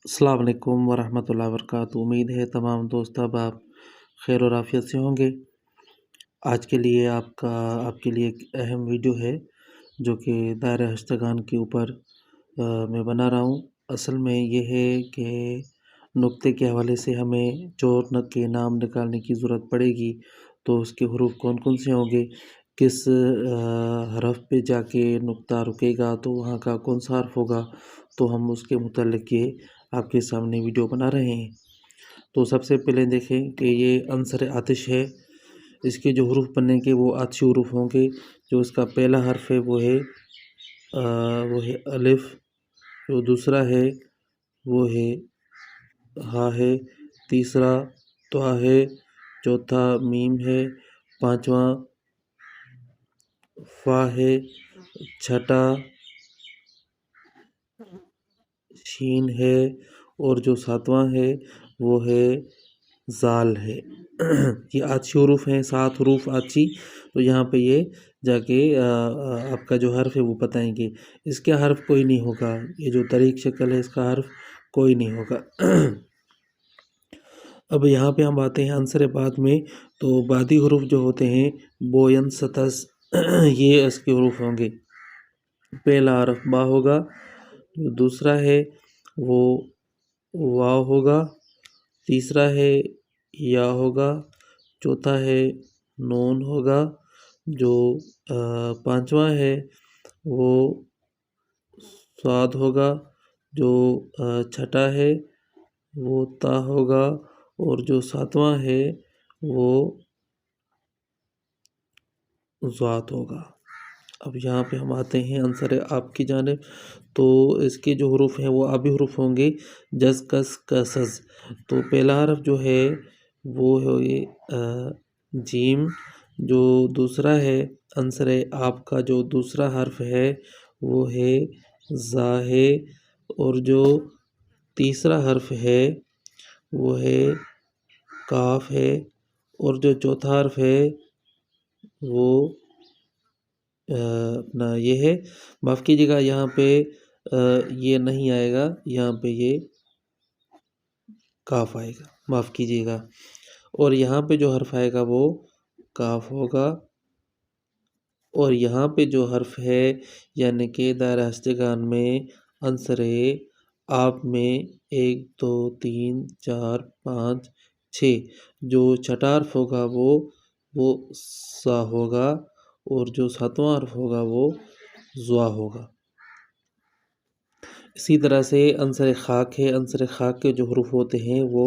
السلام علیکم ورحمۃ اللہ وبرکاتہ۔ امید ہے تمام دوست اب آپ خیر و عافیت سے ہوں گے۔ آج کے لیے آپ کے لیے ایک اہم ویڈیو ہے جو کہ دائرہ ہشتگان کے اوپر میں بنا رہا ہوں۔ اصل میں یہ ہے کہ نقطے کے حوالے سے ہمیں جو کے نام نکالنے کی ضرورت پڑے گی تو اس کے حروف کون کون سے ہوں گے، کس حرف پہ جا کے نقطہ رکے گا تو وہاں کا کون سا حرف ہوگا، تو ہم اس کے متعلق یہ آپ کے سامنے ویڈیو بنا رہے ہیں۔ تو سب سے پہلے دیکھیں کہ یہ عنصر آتش ہے، اس کے جو حروف بننے کے وہ آتشی حروف ہوں گے۔ جو اس کا پہلا حرف ہے وہ ہے الف، جو دوسرا ہے وہ ہے ہا ہے، تیسرا طا ہے، چوتھا میم ہے، پانچواں فا ہے، چھٹا شین ہے، اور جو ساتواں ہے وہ ہے زال ہے۔ یہ آتشی حروف ہیں، 7 حروف آتشی۔ تو یہاں پہ یہ جا کے آپ کا جو حرف ہے وہ بتائیں گے۔ اس کا حرف کوئی نہیں ہوگا، یہ جو طریق شکل ہے اس کا حرف کوئی نہیں ہوگا۔ اب یہاں پہ ہم آتے ہیں عنصر بعد میں، تو بعدی حروف جو ہوتے ہیں بوین ستس، یہ اس کے حروف ہوں گے۔ پہلا حرف با ہوگا، جو دوسرا ہے وہ واو ہوگا، تیسرا ہے یا ہوگا، چوتھا ہے نون ہوگا، جو پانچواں ہے وہ صاد ہوگا، جو چھٹا ہے وہ تا ہوگا، اور جو ساتواں ہے وہ ذات ہوگا۔ اب یہاں پہ ہم آتے ہیں عنصر آپ کی جانب، تو اس کے جو حروف ہیں وہ آبی حروف ہوں گے، جز کس کسز۔ تو پہلا حرف جو ہے وہ ہے جیم، جو دوسرا ہے عنصر آپ کا جو دوسرا حرف ہے وہ ہے زا ہے، اور جو تیسرا حرف ہے وہ ہے کاف ہے، اور جو چوتھا حرف ہے وہ اپنا یہ ہے، معاف کیجیے گا یہاں پہ یہ نہیں آئے گا، یہاں پہ یہ کاف آئے گا، معاف کیجیے گا۔ اور یہاں پہ جو حرف آئے گا وہ کاف ہوگا، اور یہاں پہ جو حرف ہے یعنی کہ دائرہ ہشتگان میں عنصر آپ میں 1 2 3 4 5 6 جو چھٹا حرف ہوگا وہ سا ہوگا، اور جو ساتواں حرف ہوگا وہ زوا ہوگا۔ اسی طرح سے عنصر خاک ہے، عنصر خاک کے جو حروف ہوتے ہیں وہ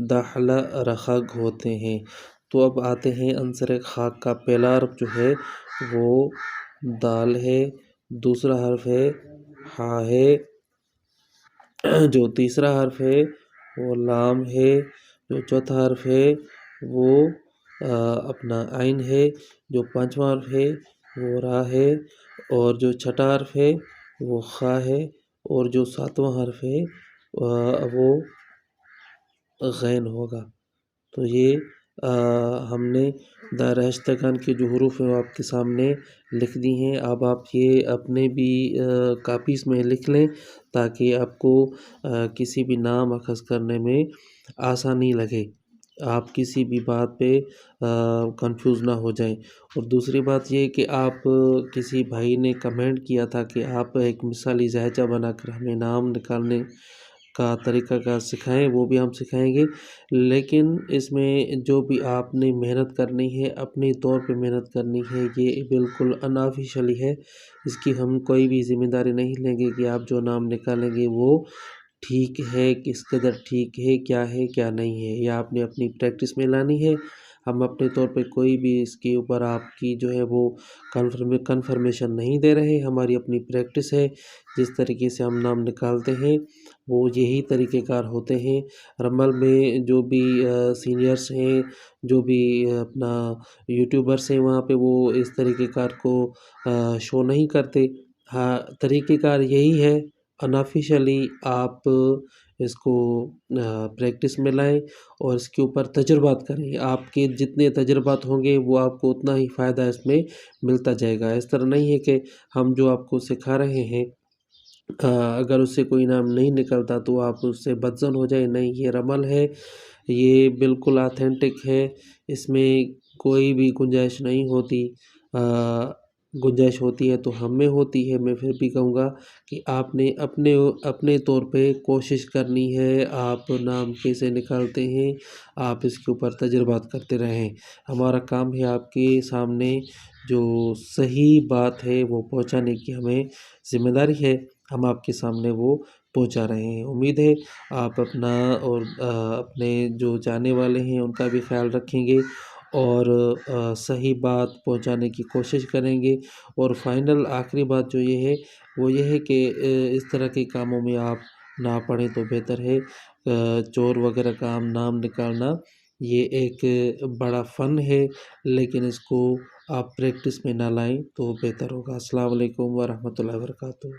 داخل رخگ ہوتے ہیں۔ تو اب آتے ہیں عنصر خاک کا پہلا حرف جو ہے وہ دال ہے، دوسرا حرف ہے ہا ہے، جو تیسرا حرف ہے وہ لام ہے، جو چوتھا حرف ہے وہ اپنا عین ہے، جو پانچواں حرف ہے وہ را ہے، اور جو چھٹا حرف ہے وہ خا ہے، اور جو ساتواں حرف ہے وہ غین ہوگا۔ تو یہ ہم نے دائرہ ہشتگان کے جو حروف ہیں وہ آپ کے سامنے لکھ دی ہیں۔ اب آپ یہ اپنے بھی کاپیز میں لکھ لیں تاکہ آپ کو کسی بھی نام اخذ کرنے میں آسانی لگے، آپ کسی بھی بات پہ کنفیوز نہ ہو جائیں۔ اور دوسری بات یہ کہ آپ کسی بھائی نے کمنٹ کیا تھا کہ آپ ایک مثالی لہجہ بنا کر ہمیں نام نکالنے کا طریقہ کار سکھائیں، وہ بھی ہم سکھائیں گے، لیکن اس میں جو بھی آپ نے محنت کرنی ہے اپنے طور پہ محنت کرنی ہے، یہ بالکل انآفیشلی ہے، اس کی ہم کوئی بھی ذمہ داری نہیں لیں گے کہ آپ جو نام نکالیں گے وہ ٹھیک ہے، کس قدر ٹھیک ہے، کیا نہیں ہے، یا آپ نے اپنی پریکٹس میں لانی ہے۔ ہم اپنے طور پہ کوئی بھی اس کے اوپر آپ کی جو ہے وہ کنفرمیشن نہیں دے رہے، ہماری اپنی پریکٹس ہے، جس طریقے سے ہم نام نکالتے ہیں وہ یہی طریقہ کار ہوتے ہیں۔ رمل میں جو بھی سینئرز ہیں، جو بھی اپنا یوٹیوبرس ہیں، وہاں پہ وہ اس طریقہ کار کو شو نہیں کرتے۔ ہاں، طریقہ کار یہی ہے، انآفیشلی آپ اس کو پریکٹس میں لائیں اور اس کے اوپر تجربات کریں۔ آپ کے جتنے تجربات ہوں گے وہ آپ کو اتنا ہی فائدہ اس میں ملتا جائے گا۔ اس طرح نہیں ہے کہ ہم جو آپ کو سکھا رہے ہیں اگر اس سے کوئی انعام نہیں نکلتا تو آپ اس سے بدظن ہو جائے، نہیں یہ رمل ہے، یہ بالکل آتھینٹک ہے، اس میں کوئی بھی گنجائش نہیں ہوتی، گنجائش ہوتی ہے تو ہم میں ہوتی ہے۔ میں پھر بھی کہوں گا کہ آپ نے اپنے طور پہ کوشش کرنی ہے، آپ نام کیسے نکالتے ہیں آپ اس کے اوپر تجربات کرتے رہیں۔ ہمارا کام ہے آپ کے سامنے جو صحیح بات ہے وہ پہنچانے کی ہمیں ذمہ داری ہے، ہم آپ کے سامنے وہ پہنچا رہے ہیں۔ امید ہے آپ اپنا اور اپنے جو جانے والے ہیں ان کا بھی خیال رکھیں گے اور صحیح بات پہنچانے کی کوشش کریں گے۔ اور فائنل آخری بات جو یہ ہے وہ یہ ہے کہ اس طرح کے کاموں میں آپ نہ پڑیں تو بہتر ہے۔ چور وغیرہ کام نام نکالنا یہ ایک بڑا فن ہے، لیکن اس کو آپ پریکٹس میں نہ لائیں تو بہتر ہوگا۔ السلام علیکم ورحمۃ اللہ وبرکاتہ۔